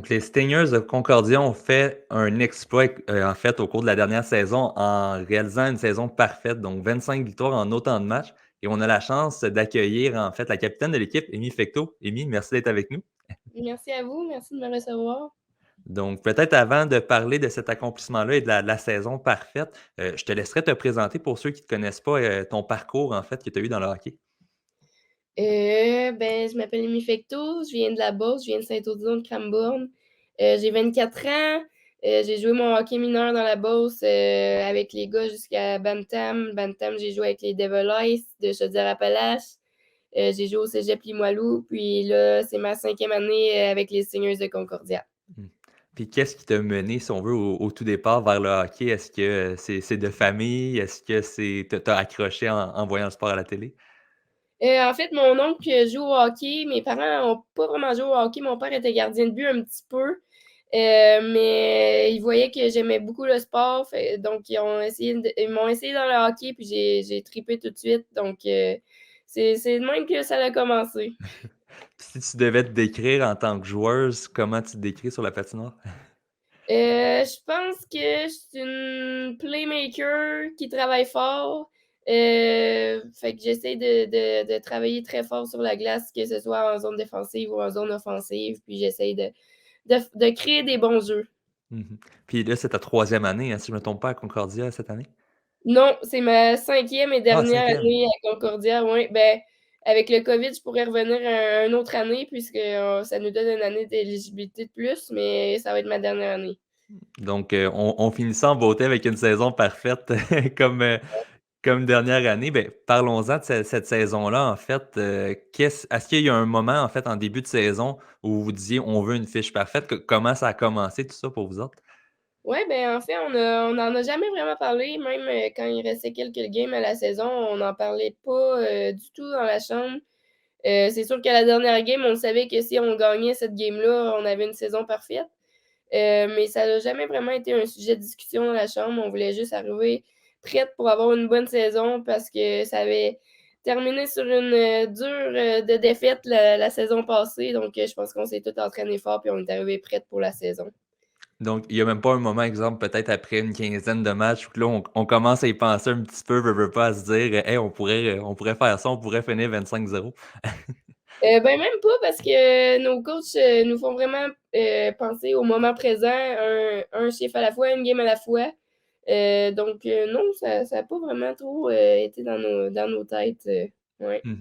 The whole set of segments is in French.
Donc, les Stingers de Concordia ont fait un exploit, en fait, au cours de la dernière saison en réalisant une saison parfaite, donc 25 victoires en autant de matchs. Et on a la chance d'accueillir, en fait, la capitaine de l'équipe, Amy Fecteau. Amy, merci d'être avec nous. Merci à vous, merci de me recevoir. Donc, peut-être avant de parler de cet accomplissement-là et de la saison parfaite, je te laisserai te présenter pour ceux qui ne te connaissent pas, ton parcours, en fait, que tu as eu dans le hockey. Je m'appelle Amy Fecteau, je viens de la Beauce, je viens de Saint-Odilon de Cranbourne. J'ai 24 ans. J'ai joué mon hockey mineur dans la Beauce avec les gars jusqu'à Bantam. Bantam, j'ai joué avec les Devil Ice de Chaudière-Appalaches. J'ai joué au Cégep Limoilou. Puis là, c'est ma 5e année avec les Stingers de Concordia. Mmh. Puis qu'est-ce qui t'a mené, si on veut, au tout départ vers le hockey? Est-ce que, c'est de famille? Est-ce que c'est tu accroché en voyant le sport à la télé? En fait, mon oncle joue au hockey. Mes parents n'ont pas vraiment joué au hockey. Mon père était gardien de but un petit peu. Mais ils voyaient que j'aimais beaucoup le sport. Donc, ils m'ont essayé dans le hockey, puis j'ai trippé tout de suite. Donc, c'est de même que ça a commencé. Si tu devais te décrire en tant que joueuse, comment tu te décris sur la patinoire? Je pense que je suis une playmaker qui travaille fort. Fait que j'essaie de travailler très fort sur la glace, que ce soit en zone défensive ou en zone offensive. Puis j'essaie de créer des bons jeux. Mmh. Puis là, c'est ta troisième année, hein, si je me trompe pas, à Concordia cette année? Non, c'est ma 5e et Ah, dernière 5e! année à Concordia, oui. Ben, avec le COVID, je pourrais revenir une autre année puisque, ça nous donne une année d'éligibilité de plus, mais ça va être ma dernière année. Donc, on finit ça en beauté avec une saison parfaite comme, comme dernière année. Ben, parlons-en de cette saison-là, en fait. Est-ce qu'il y a un moment, en fait, en début de saison où vous disiez: «On veut une fiche parfaite»? Comment ça a commencé tout ça pour vous autres? Ouais, ben, en fait, on n'en a jamais vraiment parlé, même, quand il restait quelques games à la saison, on n'en parlait pas, du tout dans la chambre. C'est sûr qu'à la dernière game, on savait que si on gagnait cette game-là, on avait une saison parfaite. Mais ça n'a jamais vraiment été un sujet de discussion dans la chambre. On voulait juste arriver prête pour avoir une bonne saison parce que ça avait terminé sur une, dure, de défaite la saison passée. Donc, je pense qu'on s'est tous entraînés fort puis on est arrivés prêtes pour la saison. Donc, il y a même pas un moment, exemple, peut-être après une quinzaine de matchs où là, on commence à y penser un petit peu, veut pas, à se dire: «Hey, on pourrait faire ça, on pourrait finir 25-0». Ben, même pas parce que nos coachs, nous font vraiment, penser au moment présent, un chiffre à la fois, une game à la fois. Donc, non, ça a pas vraiment trop, été dans nos têtes, ouais. Mmh.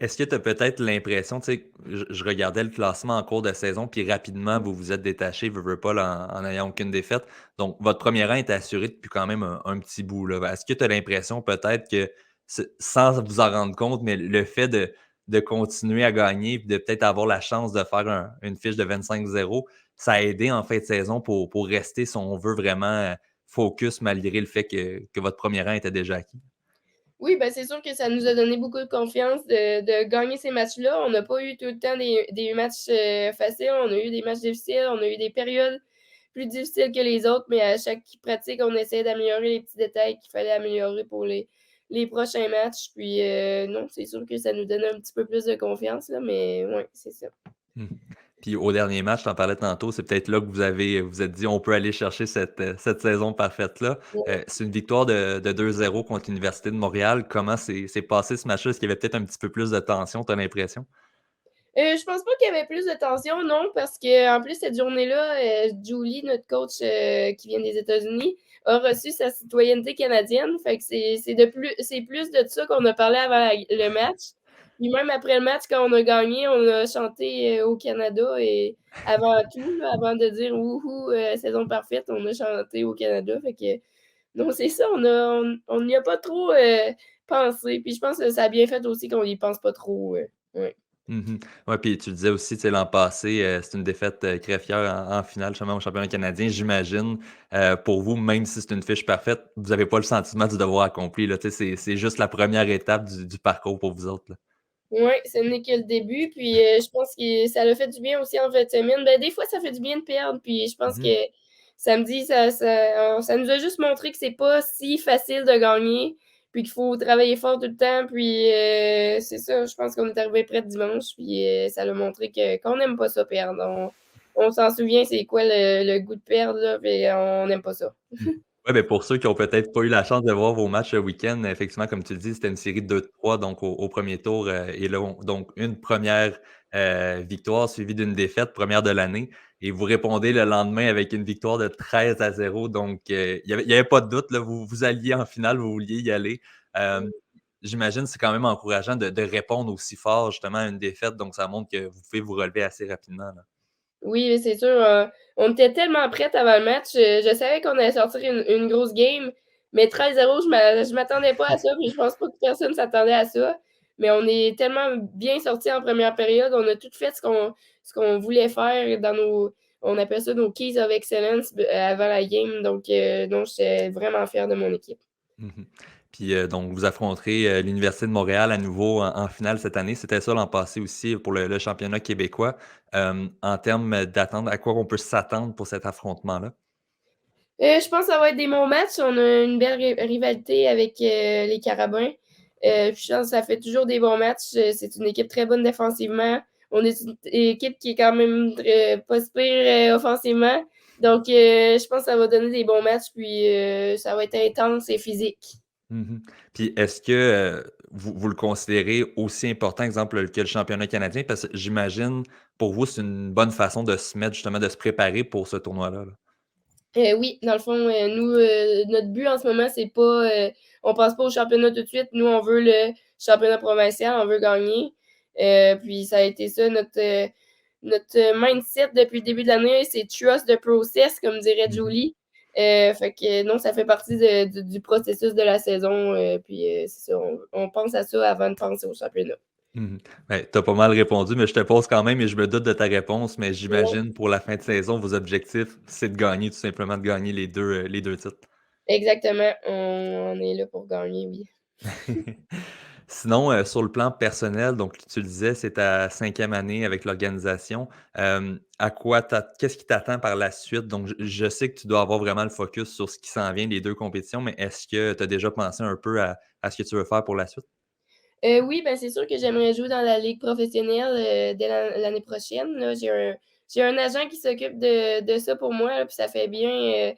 Est-ce que tu as peut-être l'impression, tu sais, je regardais le classement en cours de saison, puis rapidement, vous vous êtes détaché, veux pas, là, en n'ayant aucune défaite. Donc, votre premier rang est assuré depuis quand même un petit bout, là. Est-ce que tu as l'impression peut-être que, sans vous en rendre compte, mais le fait de continuer à gagner, puis de peut-être avoir la chance de faire une fiche de 25-0, ça a aidé en fin de saison pour rester, si on veut, vraiment focus malgré le fait que votre premier rang était déjà acquis? Oui, ben, c'est sûr que ça nous a donné beaucoup de confiance de gagner ces matchs-là. On n'a pas eu tout le temps des matchs, faciles. On a eu des matchs difficiles, on a eu des périodes plus difficiles que les autres, mais à chaque pratique, on essayait d'améliorer les petits détails qu'il fallait améliorer pour les prochains matchs. Puis, non, c'est sûr que ça nous donne un petit peu plus de confiance, là, mais ouais, c'est ça. Mmh. Puis au dernier match, tu en parlais tantôt, c'est peut-être là que vous êtes dit: «On peut aller chercher cette saison parfaite-là». C'est une victoire de 2-0 contre l'Université de Montréal. Comment s'est passé ce match-là? Est-ce qu'il y avait peut-être un petit peu plus de tension, tu as l'impression? Je pense pas qu'il y avait plus de tension, non, parce qu'en plus, cette journée-là, Julie, notre coach, qui vient des États-Unis, a reçu sa citoyenneté canadienne. Fait que c'est plus de ça qu'on a parlé avant le match. Puis même après le match, quand on a gagné, on a chanté, au Canada et avant tout, là, avant de dire: «Wouhou, saison parfaite», on a chanté au Canada. Fait que non, c'est ça, on n'y a pas trop, pensé. Puis je pense que ça a bien fait aussi qu'on y pense pas trop, ouais. Mmh. Ouais, puis tu le disais aussi, tu sais, l'an passé, c'est une défaite, greffière en finale, justement, au championnat canadien. J'imagine, pour vous, même si c'est une fiche parfaite, vous avez pas le sentiment du devoir accompli, là, tu sais, c'est juste la première étape du parcours pour vous autres, là? Ouais, ce n'est que le début, puis, je pense que ça l'a fait du bien aussi en fin de semaine. Ben, des fois, ça fait du bien de perdre, puis je pense que Mmh. samedi, ça nous a juste montré que c'est pas si facile de gagner, puis qu'il faut travailler fort tout le temps, puis, c'est ça, je pense qu'on est arrivé prêts dimanche, puis, ça l'a montré qu'on n'aime pas ça perdre. on s'en souvient c'est quoi le goût de perdre, là, puis on n'aime pas ça. Mmh. Ouais, beh, pour ceux qui ont peut-être pas eu la chance de voir vos matchs le week-end, effectivement, comme tu le dis, c'était une série de 2-3 donc au 1er tour, et là, on donc une première victoire suivie d'une défaite, première de l'année et vous répondez le lendemain avec une victoire de 13-0 donc il y avait pas de doute, là, vous alliez en finale, vous vouliez y aller. Hem, J'imagine c'est quand même encourageant de répondre aussi fort justement à une défaite, donc ça montre que vous pouvez vous relever assez rapidement, là. Oui, c'est sûr, on était tellement prêtes avant le match, je savais qu'on allait sortir une grosse game, mais 13-0, je m'attendais pas à ça, puis je pense pas que personne s'attendait à ça. Mais on est tellement bien sortis en première période, on a tout fait ce qu'on voulait faire dans nos on appelle ça nos keys of excellence avant la game, donc non, j'étais vraiment fière de mon équipe. Mmh. Puis, donc vous affronterez, l'Université de Montréal à nouveau en finale cette année. C'était ça l'an passé aussi pour le championnat québécois. En termes d'attente, à quoi on peut s'attendre pour cet affrontement-là? Je pense que ça va être des bons matchs. On a une belle rivalité avec, les Carabins. Puis je pense que ça fait toujours des bons matchs. C'est une équipe très bonne défensivement. On est une équipe qui est quand même très pas si pire, offensivement. Donc je pense que ça va donner des bons matchs, puis ça va être intense et physique. Mmh. Puis est-ce que, vous le considérez aussi important, exemple, que le championnat canadien? Parce que j'imagine, pour vous, c'est une bonne façon de se mettre justement de se préparer pour ce tournoi-là, là. Oui, dans le fond, nous, notre but en ce moment, c'est pas, on pense pas au championnat tout de suite. Nous, on veut le championnat provincial, on veut gagner. Puis ça a été ça notre mindset depuis le début de l'année, c'est trust the process, comme dirait Mmh. Julie. Fait que non, ça fait partie du processus de la saison, puis c'est ça, on pense à ça avant de penser au championnat. Mmh. Ouais, tu pas mal répondu, mais je te pose quand même et je me doute de ta réponse, mais Ouais, j'imagine pour la fin de saison, vos objectifs, c'est de gagner, tout simplement de gagner les 2 titres. exactement, on est là pour gagner, oui. Sinon, sur le plan personnel, donc tu le disais, c'est ta 5e année avec l'organisation. À quoi qu'est-ce qui t'attend par la suite? Donc je sais que tu dois avoir vraiment le focus sur ce qui s'en vient, les 2 compétitions, mais est-ce que tu as déjà pensé un peu à ce que tu veux faire pour la suite? Oui, ben, c'est sûr que j'aimerais jouer dans la ligue professionnelle, dès l'année prochaine, là. J'ai un agent qui s'occupe de ça pour moi, là, puis ça fait bien,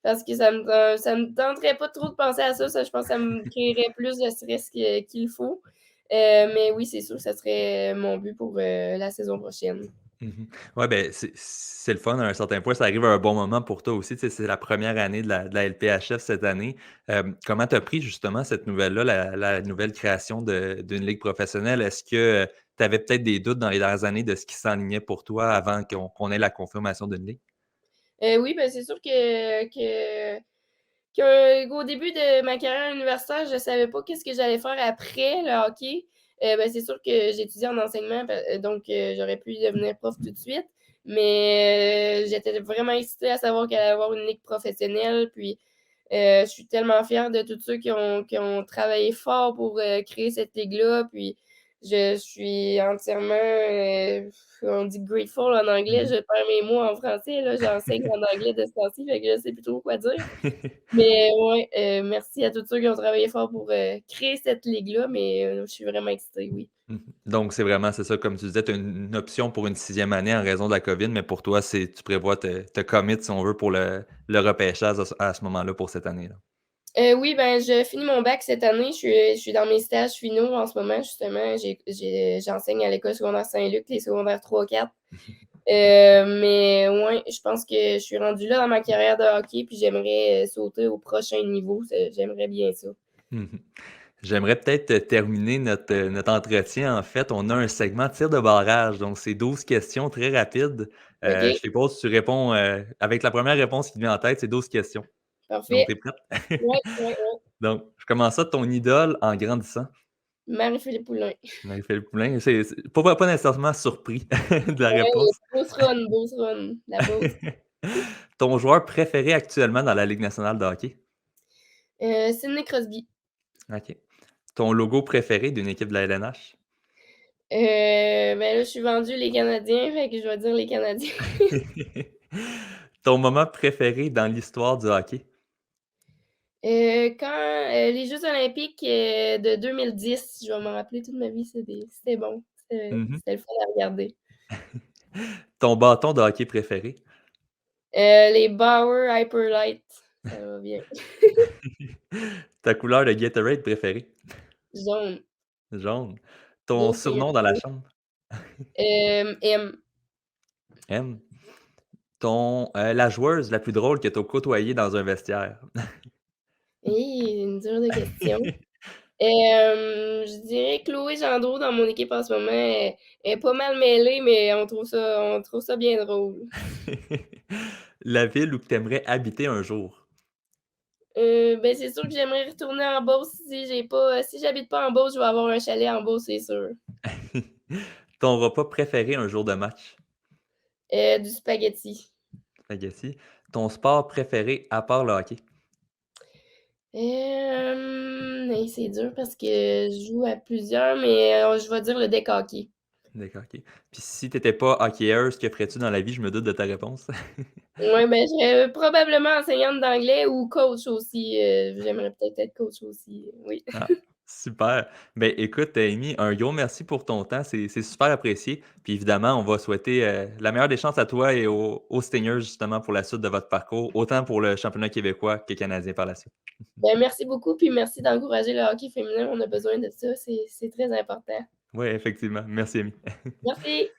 parce que ça me tenterait pas trop de penser à ça. Ça, je pense que ça me créerait plus de stress qu'il faut. Mais oui, c'est sûr que ça serait mon but pour, la saison prochaine. Mmh. Ouais, ben, c'est le fun à un certain point. Ça arrive à un bon moment pour toi aussi. Tu sais, c'est la première année de la LPHF cette année. Comment tu as pris justement cette nouvelle-là, la nouvelle création d'une ligue professionnelle? Est-ce que tu avais peut-être des doutes dans les dernières années de ce qui s'enlignait pour toi avant qu'on ait la confirmation d'une ligue? Oui, ben, c'est sûr qu'au début de ma carrière universitaire, je savais pas qu'est-ce que j'allais faire après le hockey. Ben, c'est sûr que j'étudie en enseignement, donc j'aurais pu devenir prof tout de suite, mais j'étais vraiment excitée à savoir qu'elle allait avoir une ligue professionnelle, puis je suis tellement fière de tous ceux qui ont travaillé fort pour, créer cette ligue-là, puis je suis entièrement, on dit grateful en anglais, Mmh. je perds mes mots en français, là, j'enseigne en anglais de ce temps-ci, fait que je sais plus trop quoi dire. Mais ouais, merci à tous ceux qui ont travaillé fort pour, créer cette ligue-là, mais je suis vraiment excitée, oui. Mmh. Donc c'est ça, comme tu disais, tu as une option pour une 6e année en raison de la COVID, mais pour toi, c'est tu prévois te commit, si on veut, pour le repêchage à ce moment-là pour cette année-là? Oui, ben, je finis mon bac cette année. Je suis dans mes stages finaux en ce moment, justement. J'enseigne à l'école secondaire Saint-Luc, les secondaires 3-4. Mais ouais, je pense que je suis rendue là dans ma carrière de hockey, puis j'aimerais, sauter au prochain niveau. J'aimerais bien ça. Mmh. J'aimerais peut-être, terminer notre entretien. En fait, on a un segment tir de barrage, donc c'est 12 questions très rapides. OK, Je te les pose, tu réponds, avec la première réponse qui te vient en tête, c'est 12 questions. Donc parfait. tu es prête? Ouais, ouais, ouais. Donc je commence ça, ton idole en grandissant? Marie-Philippe Poulin. Marie-Philippe Poulin, c'est pas nécessairement surpris de la Ouais, réponse. Beauce Run, la Beauce. Ton joueur préféré actuellement dans la Ligue nationale de hockey? Sidney Crosby. OK. Ton logo préféré d'une équipe de la LNH? Ben, là, je suis vendue les Canadiens, fait que je vais dire les Canadiens. Ton moment préféré dans l'histoire du hockey? Quand, les jeux olympiques, de 2010, je vais m'en rappeler toute ma vie, c'était bon. C'était Mmh. c'était le fun à regarder. Ton bâton de hockey préféré? Les Bauer Hyperlight, ça va bien. Ta couleur de Gatorade préférée? Jaune, Jaune. Ton Go surnom dans la CFO. chambre? M. M. La joueuse la plus drôle que tu as côtoyée dans un vestiaire? Une drôle de question. Je dirais Chloé Gendreau dans mon équipe en ce moment, elle est pas mal mêlée, mais on trouve ça bien drôle. La ville où tu aimerais habiter un jour? Ben, c'est sûr que j'aimerais retourner en Beauce si j'habite pas en Beauce, je vais avoir un chalet en Beauce, c'est sûr. Ton repas préféré un jour de match? Du spaghetti. Spaghetti. Ton sport préféré à part le hockey? C'est dur parce que je joue à plusieurs, mais je vais dire le deck hockey. D'accord, OK. Puis si tu étais pas hockeyeuse, que ferais-tu dans la vie? Je me doute de ta réponse. Ouais, ben, je serais probablement enseignante d'anglais ou coach aussi, j'aimerais peut-être être coach aussi, oui. Ah, super. Ben, écoute, Amy, un gros merci pour ton temps. C'est super apprécié. Puis évidemment, on va souhaiter, la meilleure des chances à toi et aux Stingers, justement, pour la suite de votre parcours, autant pour le championnat québécois que canadien par la suite. Ben, merci beaucoup, puis merci d'encourager le hockey féminin, on a besoin de ça, c'est très important. Oui, effectivement. Merci, Amy. Merci.